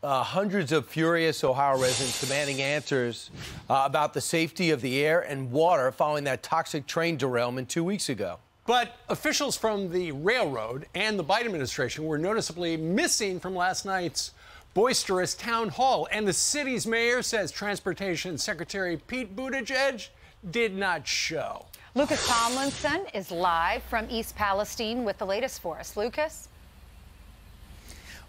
Hundreds of furious Ohio residents demanding answers about the safety of the air and water following that toxic train derailment 2 weeks ago. But officials from the railroad and the Biden administration were noticeably missing from last night's boisterous town hall. And the city's mayor says Transportation Secretary Pete Buttigieg did not show. Lucas Tomlinson is live from East Palestine with the latest for us. Lucas?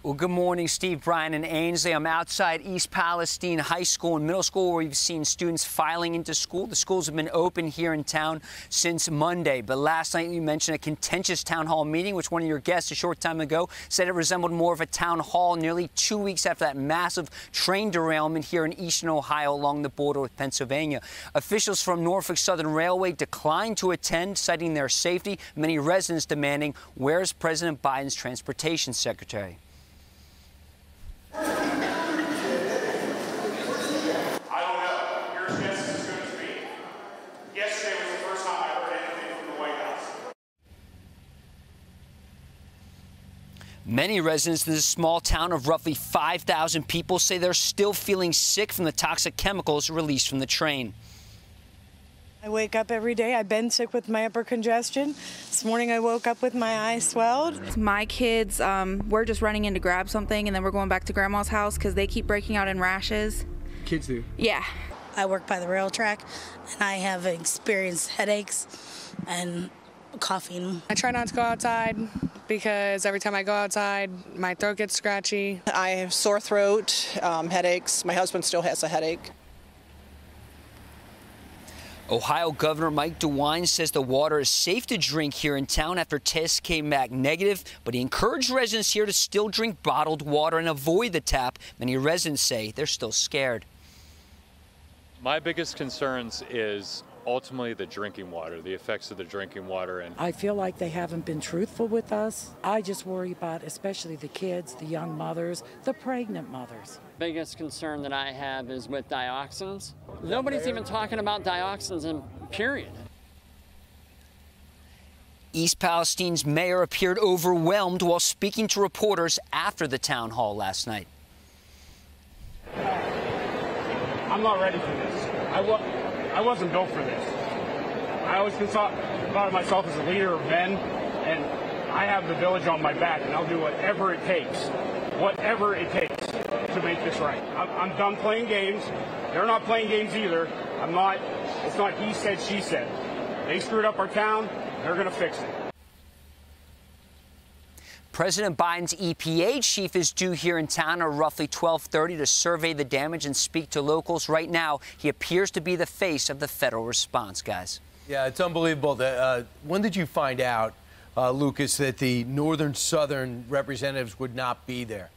Well, good morning, Steve, Brian, and Ainsley. I'm outside East Palestine High School and Middle School, where we've seen students filing into school. The schools have been open here in town since Monday. But last night, you mentioned a contentious town hall meeting, which one of your guests a short time ago said it resembled more of a town hall nearly 2 weeks after that massive train derailment here in eastern Ohio along the border with Pennsylvania. Officials from Norfolk Southern Railway declined to attend, citing their safety. Many residents demanding, where's President Biden's transportation secretary? I don't know. Your guess is as good as me. Yesterday was the first time I heard anything from the White House. Many residents in this small town of roughly 5,000 people say they're still feeling sick from the toxic chemicals released from the train. I wake up every day. I've been sick with my upper congestion. This morning I woke up with my eyes swelled. My kids, we're just running in to grab something, and then we're going back to Grandma's house because they keep breaking out in rashes. Kids do? Yeah. I work by the rail track, and I have experienced headaches and coughing. I try not to go outside because every time I go outside, my throat gets scratchy. I have sore throat, headaches. My husband still has a headache. Ohio Governor Mike DeWine says the water is safe to drink here in town after tests came back negative, but he encouraged residents here to still drink bottled water and avoid the tap. Many residents say they're still scared. My biggest concerns is ultimately the drinking water, the effects of the drinking water. And I feel like they haven't been truthful with us. I just worry about especially the kids, the young mothers, the pregnant mothers. Biggest concern that I have is with dioxins. Nobody's even talking about dioxins in period. East Palestine's mayor appeared overwhelmed while speaking to reporters after the town hall last night. I'm not ready for this. I wasn't built for this. I always thought of myself as a leader of men, and I have the village on my back, and I'll do whatever it takes to make this right. I'm done playing games. They're not playing games either. It's not he said, she said. They screwed up our town. They're going to fix it. President Biden's EPA chief is due here in town at roughly 12:30 to survey the damage and speak to locals. Right now, he appears to be the face of the federal response, guys. Yeah, it's unbelievable. When did you find out, Lucas, that the northern southern representatives would not be there?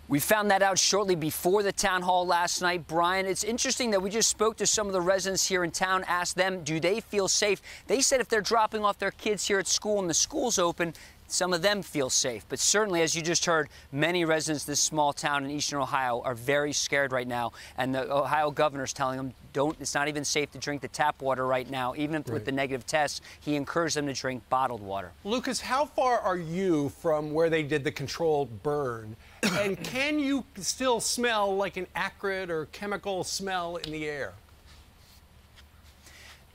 We found that out shortly before the town hall last night. Brian, it's interesting that we just spoke to some of the residents here in town, asked them, do they feel safe? They said if they're dropping off their kids here at school and the school's open, some of them feel safe. But certainly, as you just heard, many residents of this small town in eastern Ohio are very scared right now. And the Ohio governor's telling them, it's not even safe to drink the tap water right now. Even with the negative tests, he encouraged them to drink bottled water. Lucas, how far are you from where they did the controlled burn? And can you still smell like an acrid or chemical smell in the air?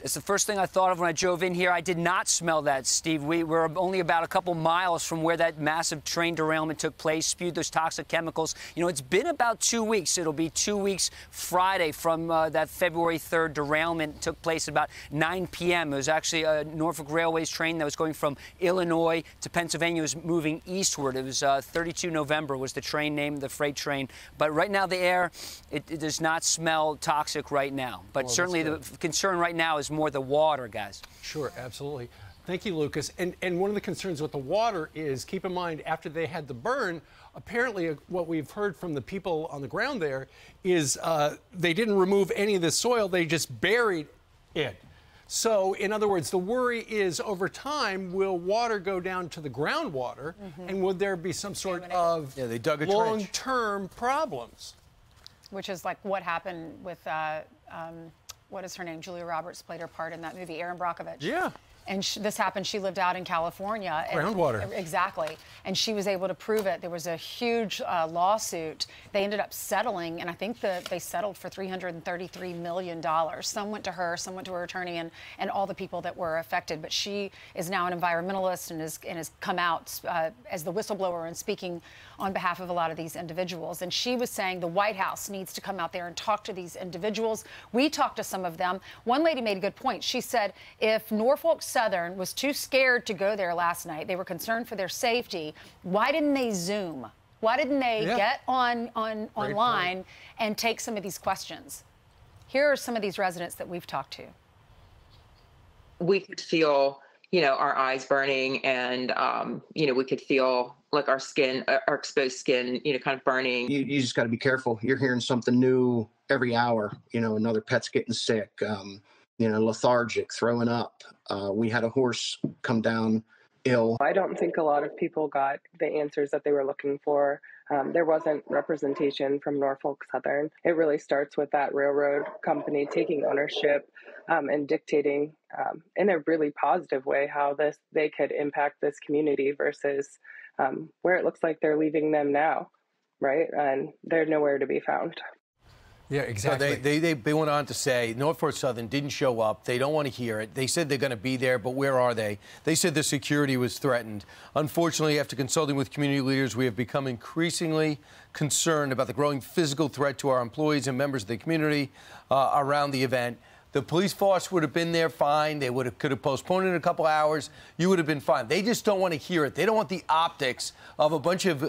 It's the first thing I thought of when I drove in here. I did not smell that, Steve. We were only about a couple miles from where that massive train derailment took place, spewed those toxic chemicals. You know, it's been about 2 weeks. It'll be 2 weeks Friday from that February 3rd derailment took place at about 9 p.m. It was actually a Norfolk Railways train that was going from Illinois to Pennsylvania. It was moving eastward. It was 32 November was the train name, the freight train. But right now, the air, it does not smell toxic right now. But certainly the concern right now is more the water, guys. Sure, absolutely. Thank you, Lucas. And one of the concerns with the water is, keep in mind, after they had the burn, apparently what we've heard from the people on the ground there is they didn't remove any of the soil, they just buried it. So, in other words, the worry is over time, will water go down to the groundwater, and would there be some sort of they dug a long-term problems? Which is like what happened with, what is her name? Julia Roberts played her part in that movie, Erin Brockovich. Yeah. And this happened, she lived out in California. Groundwater. Exactly. And she was able to prove it. There was a huge lawsuit. They ended up settling, and I think they settled for $333 million. Some went to her, some went to her attorney, and all the people that were affected. But she is now an environmentalist and has come out as the whistleblower and speaking on behalf of a lot of these individuals. And she was saying the White House needs to come out there and talk to these individuals. We talked to some of them. One lady made a good point. She said if Norfolk Southern was too scared to go there last night, they were concerned for their safety, why didn't they Zoom? Why didn't they get online and take some of these questions? Here are some of these residents that we've talked to. We could feel, our eyes burning, and, we could feel like our skin, our exposed skin, kind of burning. You just got to be careful. You're hearing something new every hour. Another pet's getting sick, lethargic, throwing up. We had a horse come down ill. I don't think a lot of people got the answers that they were looking for. There wasn't representation from Norfolk Southern. It really starts with that railroad company taking ownership and dictating in a really positive way how they could impact this community versus where it looks like they're leaving them now, right? And they're nowhere to be found. Yeah, exactly. So they went on to say Norfolk Southern didn't show up. They don't want to hear it. They said they're going to be there, but where are they? They said the security was threatened. Unfortunately, after consulting with community leaders, we have become increasingly concerned about the growing physical threat to our employees and members of the community around the event. The police force would have been there fine. They could have postponed it a couple hours. You would have been fine. They just don't want to hear it. They don't want the optics of a bunch of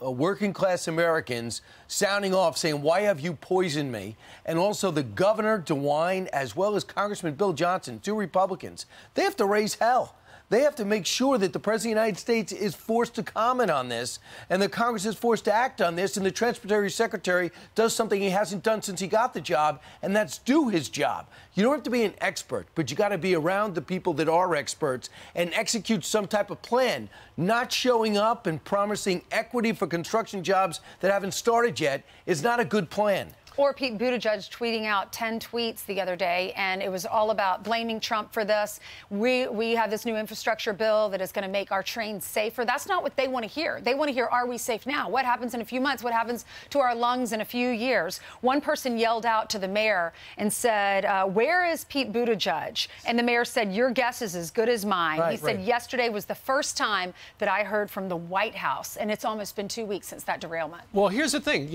working-class Americans sounding off, saying, why have you poisoned me? And also the governor, DeWine, as well as Congressman Bill Johnson, 2 Republicans, they have to raise hell. They have to make sure that the President of the United States is forced to comment on this, and the Congress is forced to act on this, and the Transportation Secretary does something he hasn't done since he got the job, and that's do his job. You don't have to be an expert, but you got to be around the people that are experts and execute some type of plan. Not showing up and promising equity for construction jobs that haven't started yet is not a good plan. Or Pete Buttigieg tweeting out 10 tweets the other day, and it was all about blaming Trump for this. We have this new infrastructure bill that is going to make our trains safer. That's not what they want to hear. They want to hear, are we safe now? What happens in a few months? What happens to our lungs in a few years? One person yelled out to the mayor and said, where is Pete Buttigieg? And the mayor said, your guess is as good as mine. He said, yesterday was the first time that I heard from the White House, and it's almost been 2 weeks since that derailment. Well, here's the thing.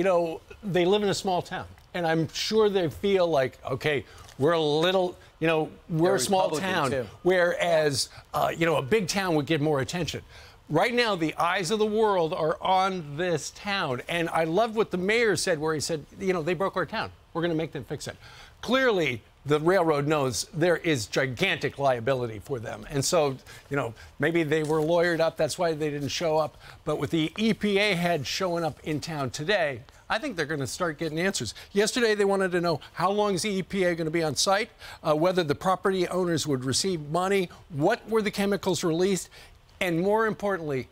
They live in a small town. And I'm sure they feel like, okay, we're a little, we're a small town. Too. Whereas, a big town would get more attention. Right now, the eyes of the world are on this town. And I loved what the mayor said, where he said, they broke our town. We're going to make them fix it. Clearly, the railroad knows there is gigantic liability for them. And so, maybe they were lawyered up. That's why they didn't show up. But with the EPA head showing up in town today, I think they're going to start getting answers. Yesterday, they wanted to know how long is the EPA going to be on site, whether the property owners would receive money, what were the chemicals released, and more importantly,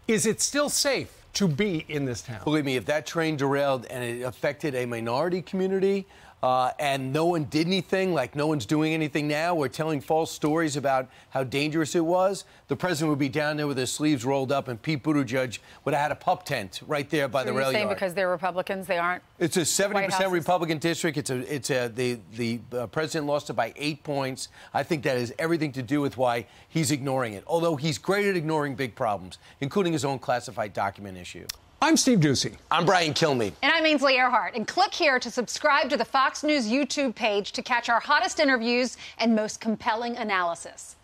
is it still safe to be in this town? Believe me, if that train derailed and it affected a minority community, and no one did anything, like no one's doing anything now, or telling false stories about how dangerous it was, the president would be down there with his sleeves rolled up, and Pete Buttigieg would have had a pup tent right there by the rail yard. Because they're Republicans, they aren't. It's a 70% Republican district. The president lost it by 8 points. I think that has everything to do with why he's ignoring it. Although he's great at ignoring big problems, including his own classified document issue. I'm Steve Doocy. I'm Brian Kilmeade. And I'm Ainsley Earhart. And click here to subscribe to the Fox News YouTube page to catch our hottest interviews and most compelling analysis.